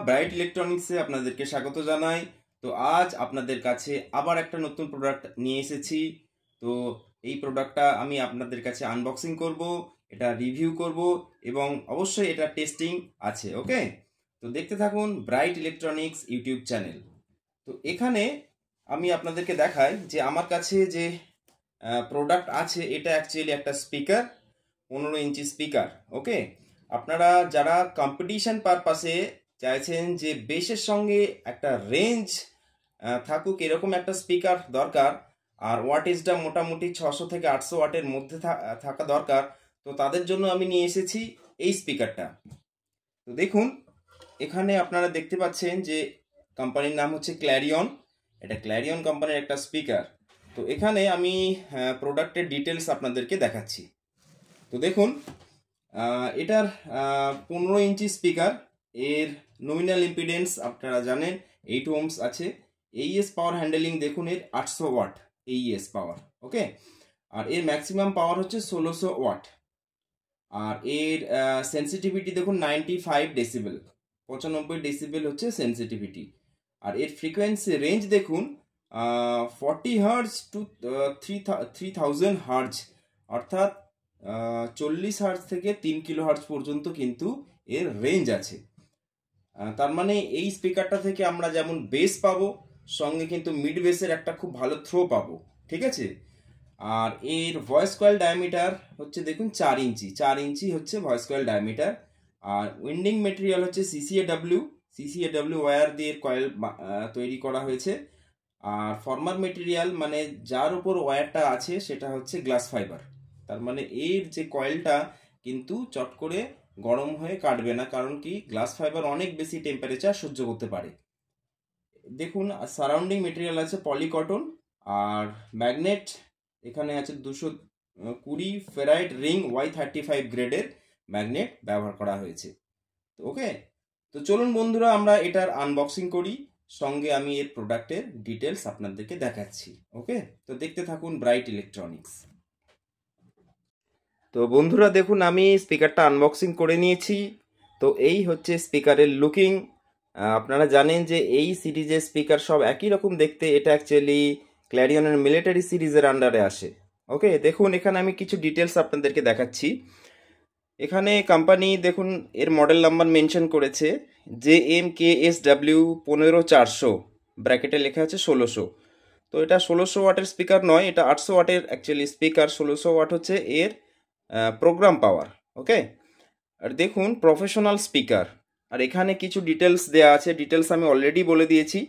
Bright ইলেকট্রনিক্সে আপনাদেরকে স্বাগত জানাই। তো আজ আপনাদের কাছে আবার একটা নতুন প্রোডাক্ট নিয়ে এসেছি। তো এই প্রোডাক্টটা আমি আপনাদের কাছে আনবক্সিং করব, এটা রিভিউ করব এবং অবশ্যই এটা টেস্টিং আছে। ওকে, তো দেখতে থাকুন ব্রাইট ইলেকট্রনিক্স ইউটিউব চ্যানেল। তো এখানে আমি আপনাদেরকে দেখাই যে আমার কাছে যে প্রোডাক্ট আছে এটা অ্যাকচুয়ালি একটা স্পিকার, 15 ইঞ্চি স্পিকার। ওকে, আপনারা যারা কম্পিটিশন পারপাসে চাইছেন যে বেসের সঙ্গে একটা রেঞ্জ থাকুক এরকম একটা স্পিকার দরকার, আর ওয়াটেজটা মোটামুটি 600 থেকে 800 ওয়াটের মধ্যে থাকা দরকার, তো তাদের জন্য আমি নিয়ে এসেছি এই স্পিকারটা। তো দেখুন এখানে আপনারা দেখতে পাচ্ছেন যে কোম্পানির নাম হচ্ছে ক্ল্যারিয়ন। এটা ক্ল্যারিয়ন কোম্পানির একটা স্পিকার। তো এখানে আমি প্রোডাক্টের ডিটেলস আপনাদেরকে দেখাচ্ছি। তো দেখুন এটার 15 ইঞ্চি স্পিকার, এর নমিনাল ইম্পিডেন্স আপনারা জানেন 8 ওহমস আছে। এইএস পাওয়ার হ্যান্ডেলিং দেখুন এর 800 ওয়াট এইএস পাওয়ার। ওকে, আর এর ম্যাক্সিমাম পাওয়ার হচ্ছে 1600 ওয়াট। আর এর সেন্সিটিভিটি দেখুন 95 ডেসিবেল, 95 ডেসিবেল হচ্ছে সেন্সিটিভিটি। আর এর ফ্রিকোয়েন্সি রেঞ্জ দেখুন 40 হার্জ টু 3000 হার্জ, অর্থাৎ 40 হার্জ থেকে 3 কিলো হার্জ পর্যন্ত কিন্তু এর রেঞ্জ আছে। তার মানে এই স্পিকারটা থেকে আমরা যেমন বেস পাবো, সঙ্গে কিন্তু মিড বেসের একটা খুব ভালো থ্রো পাবো। ঠিক আছে, আর এর ভয়েস কয়েল ডায়ামিটার হচ্ছে দেখুন 4 ইঞ্চি, 4 ইঞ্চি হচ্ছে ভয়েস কয়েল ডায়ামিটার। আর উইন্ডিং মেটেরিয়াল হচ্ছে সিসিএডব্লিউ ওয়্যার দিয়ে কয়েল তৈরি করা হয়েছে। আর ফর্মার মেটেরিয়াল মানে যার উপর ওয়্যারটা আছে সেটা হচ্ছে গ্লাস ফাইবার। তার মানে এর যে কয়েলটা কিন্তু চট করে গরম হয়ে কাটবে না, কারণ কি গ্লাস ফাইবার অনেক বেশি টেম্পারেচার সহ্য করতে পারে। দেখুন সারাউন্ডিং মেটেরিয়াল আছে পলিকটন। আর ম্যাগনেট এখানে আছে 220 ফেরাইট রিং Y35 গ্রেডের ম্যাগনেট ব্যবহার করা হয়েছে। ওকে, তো চলুন বন্ধুরা আমরা এটার আনবক্সিং করি, সঙ্গে আমি এর প্রোডাক্টের ডিটেলস আপনাদেরকে দেখাচ্ছি। ওকে, তো দেখতে থাকুন ব্রাইট ইলেকট্রনিক্স। তো বন্ধুরা দেখুন আমি স্পিকারটা আনবক্সিং করে নিয়েছি। তো এই হচ্ছে স্পিকারের লুকিং। আপনারা জানেন যে এই সিরিজের স্পিকার সব একই রকম দেখতে, এটা অ্যাকচুয়ালি ক্ল্যারিয়নের মিলিটারি সিরিজের আন্ডারে আসে। ওকে, দেখুন এখানে আমি কিছু ডিটেলস আপনাদেরকে দেখাচ্ছি। এখানে কোম্পানি দেখুন এর মডেল নাম্বার মেনশন করেছে JMKSW 15400, ব্র্যাকেটে লেখা আছে 1600। তো এটা 1600 ওয়াটের স্পিকার নয়, এটা 800 ওয়াটের অ্যাকচুয়ালি স্পিকার। 1600 ওয়াট হচ্ছে এর প্রোগ্রাম পাওয়ার। ওকে, আর দেখুন প্রফেশনাল স্পিকার, আর এখানে কিছু ডিটেলস দেওয়া আছে। ডিটেলস আমি অলরেডি বলে দিয়েছি,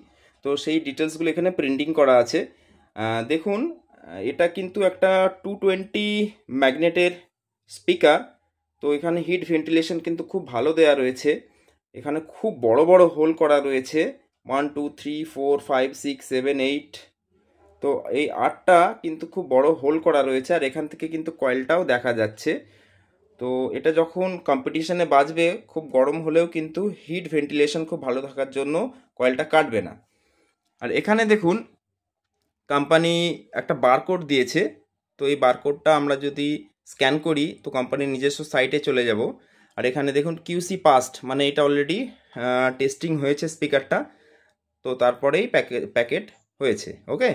তো সেই ডিটেলসগুলো এখানে প্রিন্টিং করা আছে। দেখুন এটা কিন্তু একটা 220 ম্যাগনেটের স্পিকার। তো এখানে হিট ভেন্টিলেশন কিন্তু খুব ভালো দেওয়া রয়েছে। এখানে খুব বড় বড় হোল করা রয়েছে, 1 2 3 4 5 6 7 8। তো এই 8টা কিন্তু খুব বড় হোল করা রয়েছে, আর এখান থেকে কিন্তু কয়েলটাও দেখা যাচ্ছে। তো এটা যখন কম্পিটিশনে বাজবে খুব গরম হলেও কিন্তু হিট ভেন্টিলেশন খুব ভালো থাকার জন্য কয়েলটা কাটবে না। আর এখানে দেখুন কোম্পানি একটা বারকোড দিয়েছে। তো এই বারকোডটা আমরা যদি স্ক্যান করি তো কোম্পানির নিজস্ব সাইটে চলে যাব। আর এখানে দেখুন QC পাস্ট, মানে এটা অলরেডি টেস্টিং হয়েছে স্পিকারটা, তো তারপরেই প্যাকেট হয়েছে। ওকে,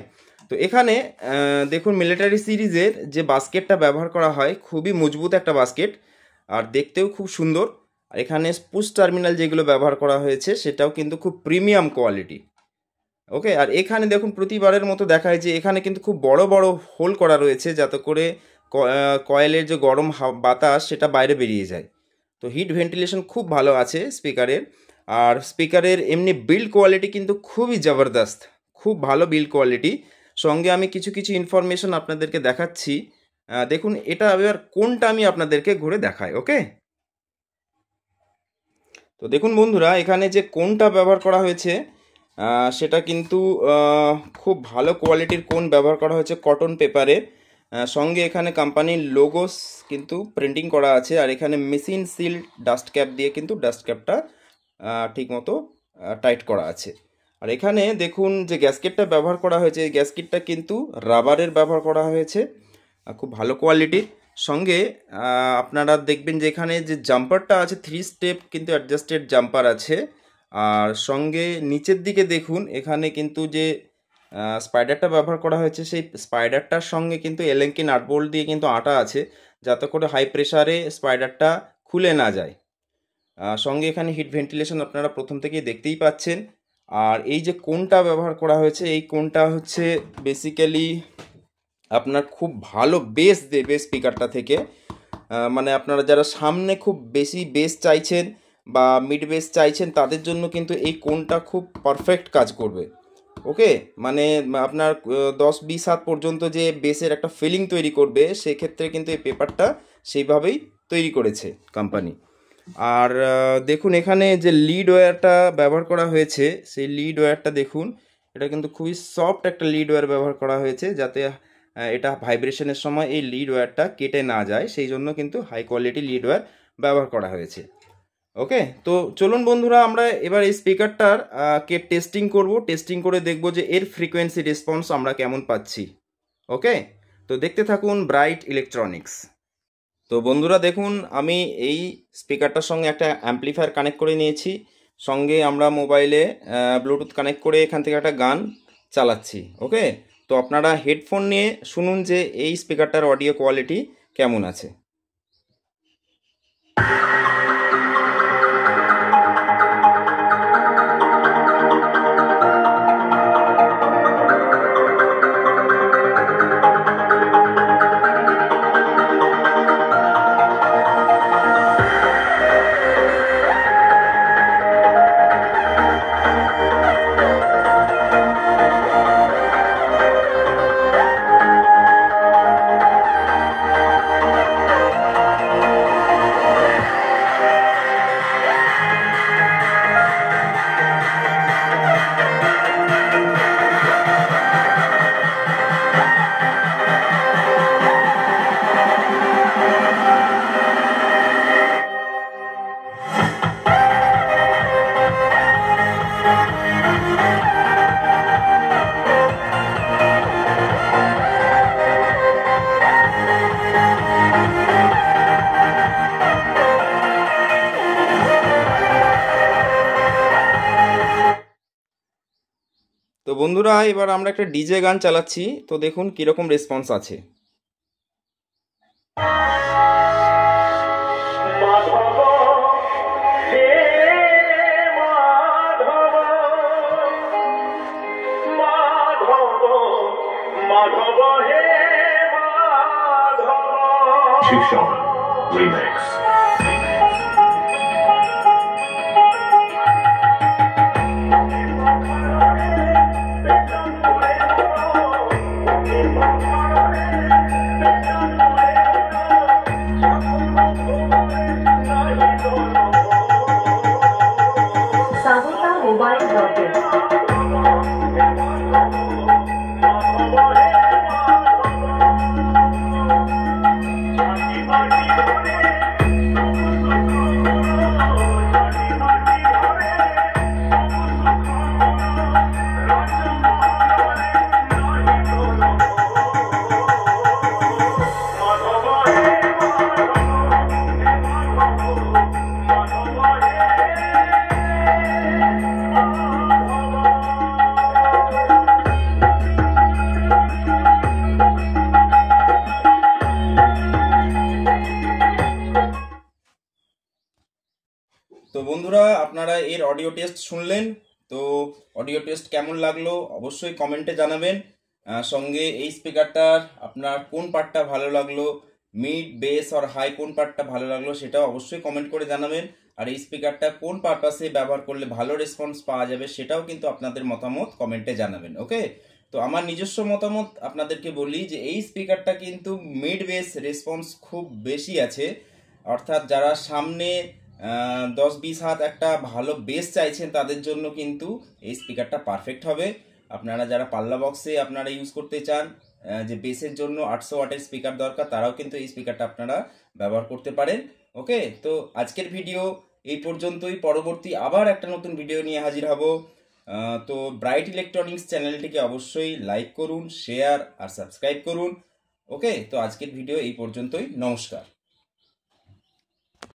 তো এখানে দেখুন মিলিটারি সিরিজের যে বাস্কেটটা ব্যবহার করা হয় খুবই মজবুত একটা বাস্কেট, আর দেখতেও খুব সুন্দর। আর এখানে পুশ টার্মিনাল যেগুলো ব্যবহার করা হয়েছে সেটাও কিন্তু খুব প্রিমিয়াম কোয়ালিটি। ওকে, আর এখানে দেখুন প্রতিবারের মতো দেখায় যে এখানে কিন্তু খুব বড় বড় হোল করা রয়েছে, যাতে করে কয়েলের যে গরম বাতাস সেটা বাইরে বেরিয়ে যায়। তো হিট ভেন্টিলেশন খুব ভালো আছে স্পিকারের। আর স্পিকারের এমনি বিল্ড কোয়ালিটি কিন্তু খুবই জবরদস্ত, খুব ভালো বিল্ড কোয়ালিটি। সঙ্গে আমি কিছু কিছু ইনফরমেশন আপনাদেরকে দেখাচ্ছি। দেখুন এটা এবার কোনটা আমি আপনাদেরকে ঘুরে দেখাই। ওকে, তো দেখুন বন্ধুরা এখানে যে কোনটা ব্যবহার করা হয়েছে সেটা কিন্তু খুব ভালো কোয়ালিটির কোন ব্যবহার করা হয়েছে, কটন পেপারে। সঙ্গে এখানে কোম্পানির লোগোস কিন্তু প্রিন্টিং করা আছে। আর এখানে মেশিন সিল ডাস্ট ক্যাপ দিয়ে কিন্তু ডাস্ট ক্যাপটা ঠিকমতো টাইট করা আছে। আর এখানে দেখুন যে গ্যাসকেটটা ব্যবহার করা হয়েছে, এই গ্যাসকেটটা কিন্তু রাবারের ব্যবহার করা হয়েছে, খুব ভালো কোয়ালিটির। সঙ্গে আপনারা দেখবেন যে এখানে যে জাম্পারটা আছে 3 স্টেপ কিন্তু অ্যাডজাস্টেড জাম্পার আছে। আর সঙ্গে নিচের দিকে দেখুন এখানে কিন্তু যে স্পাইডারটা ব্যবহার করা হয়েছে সেই স্পাইডারটার সঙ্গে কিন্তু এলেঙ্কি নাটবোল্ট দিয়ে কিন্তু আটা আছে, যাতে করে হাই প্রেসারে স্পাইডারটা খুলে না যায়। সঙ্গে এখানে হিট ভেন্টিলেশন আপনারা প্রথম থেকেই দেখতেই পাচ্ছেন। আর এই যে কোনটা ব্যবহার করা হয়েছে, এই কোনটা হচ্ছে বেসিক্যালি আপনার খুব ভালো বেস দেবে স্পিকারটা থেকে। মানে আপনারা যারা সামনে খুব বেশি বেস চাইছেন বা মিড বেস চাইছেন তাদের জন্য কিন্তু এই কোনটা খুব পারফেক্ট কাজ করবে। ওকে, মানে আপনার 10-20 হাত পর্যন্ত যে বেসের একটা ফিলিং তৈরি করবে, সেক্ষেত্রে কিন্তু এই পেপারটা সেইভাবেই তৈরি করেছে কোম্পানি। আর দেখুন এখানে যে লিড ওয়্যারটা ব্যবহার করা হয়েছে, সেই লিড ওয়্যারটা দেখুন, এটা কিন্তু খুবই সফট একটা লিড ওয়্যার ব্যবহার করা হয়েছে, যাতে এটা ভাইব্রেশনের সময় এই লিড ওয়্যারটা কেটে না যায়, সেই জন্য কিন্তু হাই কোয়ালিটি লিড ওয়্যার ব্যবহার করা হয়েছে। ওকে, তো চলুন বন্ধুরা আমরা এবার এই স্পিকারটার কে টেস্টিং করব, টেস্টিং করে দেখব যে এর ফ্রিকোয়েন্সি রেসপন্স আমরা কেমন পাচ্ছি। ওকে, তো দেখতে থাকুন ব্রাইট ইলেকট্রনিক্স। তো বন্ধুরা দেখুন, আমি এই স্পিকারটার সঙ্গে একটা অ্যাম্পলিফায়ার কানেক্ট করে নিয়েছি, সঙ্গে আমরা মোবাইলে ব্লুটুথ কানেক্ট করে এখান থেকে একটা গান চালাচ্ছি। ওকে, তো আপনারা হেডফোন নিয়ে শুনুন যে এই স্পিকারটার অডিও কোয়ালিটি কেমন আছে। তো বন্ধুরা এবার আমরা একটা ডিজে গান চালাচ্ছি, তো দেখুন কীরকম রেসপন্স আছে। Remix. Savita Mobile Rocket. তো বন্ধুরা আপনারা এর অডিও টেস্ট শুনলেন, তো অডিও টেস্ট কেমন লাগলো অবশ্যই কমেন্টে জানাবেন। সঙ্গে এই স্পিকারটার আপনার কোন পার্টটা ভালো লাগলো, মিড বেস আর হাই কোন পার্টটা ভালো লাগলো সেটাও অবশ্যই কমেন্ট করে জানাবেন। আর এই স্পিকারটা কোন পারপাসে ব্যবহার করলে ভালো রেসপন্স পাওয়া যাবে সেটাও কিন্তু আপনাদের মতামত কমেন্টে জানাবেন। ওকে, তো আমার নিজস্ব মতামত আপনাদেরকে বলি যে এই স্পিকারটা কিন্তু মিড বেস রেসপন্স খুব বেশি আছে, অর্থাৎ যারা সামনে 10-20 হাত একটা ভালো বেস চাইছেন তাদের জন্য কিন্তু এই স্পিকারটা পারফেক্ট হবে। আপনারা যারা পাল্লা বক্সে আপনারা ইউজ করতে চান, যে বেসের জন্য 800 ওয়াটের স্পিকার দরকার, তারাও কিন্তু এই স্পিকারটা আপনারা ব্যবহার করতে পারেন। ওকে, তো আজকের ভিডিও এই পর্যন্তই, পরবর্তী আবার একটা নতুন ভিডিও নিয়ে হাজির হব। তো ব্রাইট ইলেকট্রনিক্স চ্যানেলটিকে অবশ্যই লাইক করুন, শেয়ার আর সাবস্ক্রাইব করুন। ওকে, তো আজকের ভিডিও এই পর্যন্তই, নমস্কার।